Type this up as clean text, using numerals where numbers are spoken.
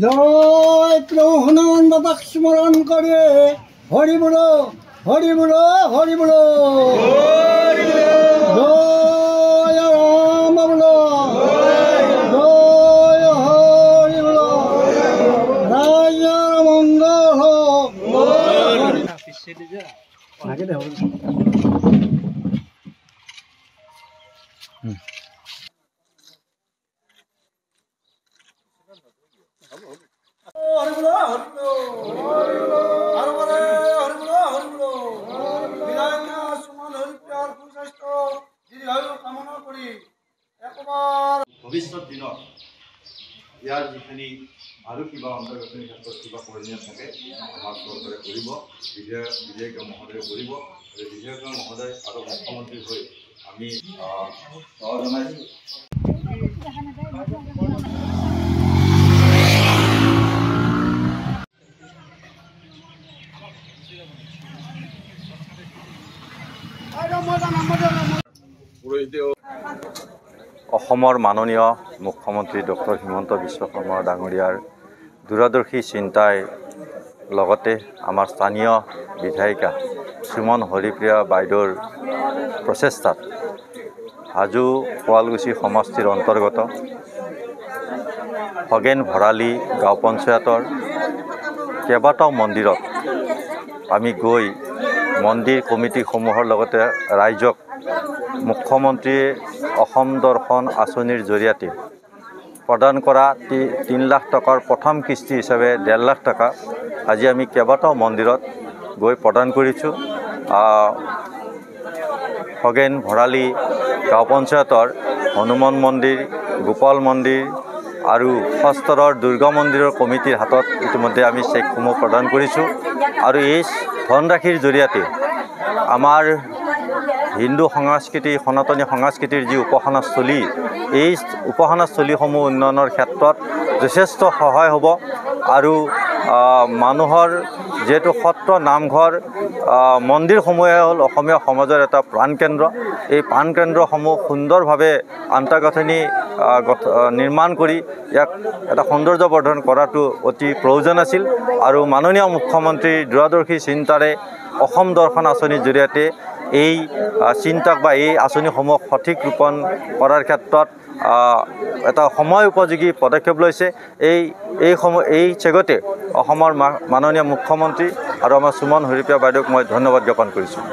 জয় প্রভু হনুমান বাবাক স্মরণ করে হরি বলো হরি বলো হরি বলো। জয় রাম বলো জয় হরি বলো। রাজার মঙ্গল হোক। হরি বলো হরি বলো হরি বলো হরি বলো হরি বলো। বিধায়ক সুমন হরিপ্রিয়ার সুস্বাস্থ্য দীর্ঘায়ু কামনা করি। একবার ভৱিষ্যত দিনত ইয়াৰ যিখিনি আৰু কিবা অন্তৰ্গাঁথনিৰ ক্ষেত্ৰত কিবা প্ৰয়োজনীয় থাকে আমাৰ চৰকাৰে কৰিব, বিধায়ক মহোদয়ে কৰিব। আৰু বিধায়ক মহোদয় আৰু মুখ্যমন্ত্ৰী হৈ আমি জনাইছোঁ। অসমৰ মাননীয় মুখ্যমন্ত্ৰী ডক্টৰ হিমন্ত বিশ্ব শৰ্মা ডাঙৰীয়াৰ দূৰদৰ্শী চিন্তাই লগতে আমাৰ স্থানীয় বিধায়িকা সুমন হৰিপ্ৰিয়া বাইদেউৰ প্ৰচেষ্টাত হাজো শুৱালকুছি সমষ্টিৰ অন্তৰ্গত খগেন ভৰালী গাঁও পঞ্চায়তৰ কেইবাটাও মন্দিৰত আমি গৈ মন্দিৰ কমিটিসমূহৰ লগতে ৰাইজক মুখ্যমন্ত্ৰীয়ে অসম দৰ্শন আঁচনিৰ জৰিয়তে প্ৰদান কৰা 3 লাখ টকাৰ প্ৰথম কিস্তি হিচাপে 1.5 লাখ টকা আজি আমি কেইবাটাও মন্দিৰত গৈ প্ৰদান কৰিছোঁ। খগেন ভৰালী গাঁও পঞ্চায়তৰ হনুমান মন্দিৰ, গোপাল মন্দিৰ আৰু সস্তৰৰ দুৰ্গা মন্দিৰৰ কমিটিৰ হাতত ইতিমধ্যে আমি চেকসমূহ প্ৰদান কৰিছোঁ। আৰু এই ধনৰাশিৰ জৰিয়তে আমাৰ হিন্দু সংস্কৃতি সনাতনী সংস্কৃতিৰ যি উপাসনাস্থলী এই উপাসনাস্থলীসমূহ উন্নয়নৰ ক্ষেত্ৰত যথেষ্ট সহায় হ'ব। আৰু মানুহৰ যিহেতু সত্ৰ নামঘৰ মন্দিৰসমূহে হ'ল অসমীয়া সমাজৰ এটা প্ৰাণকেন্দ্ৰ। এই প্ৰাণকেন্দ্ৰসমূহ সুন্দৰভাৱে আন্তঃগাঁথনি নিৰ্মাণ কৰি ইয়াক এটা সৌন্দৰ্যবৰ্ধন কৰাটো অতি প্ৰয়োজন আছিল। আৰু মাননীয় মুখ্যমন্ত্ৰীৰ দূৰদৰ্শী চিন্তাৰে অসম দৰ্শন আঁচনিৰ জৰিয়তে এই চিন্তাক বা এই আঁচনিসমূহ সঠিক ৰূপণ কৰাৰ ক্ষেত্ৰত এটা সময় উপযোগী পদক্ষেপ লৈছে। এই চেগতে অসমৰ মাননীয় মুখ্যমন্ত্ৰী আৰু আমাৰ সুমন হৰিপ্ৰিয়া বাইদেউক মই ধন্যবাদ জ্ঞাপন কৰিছোঁ।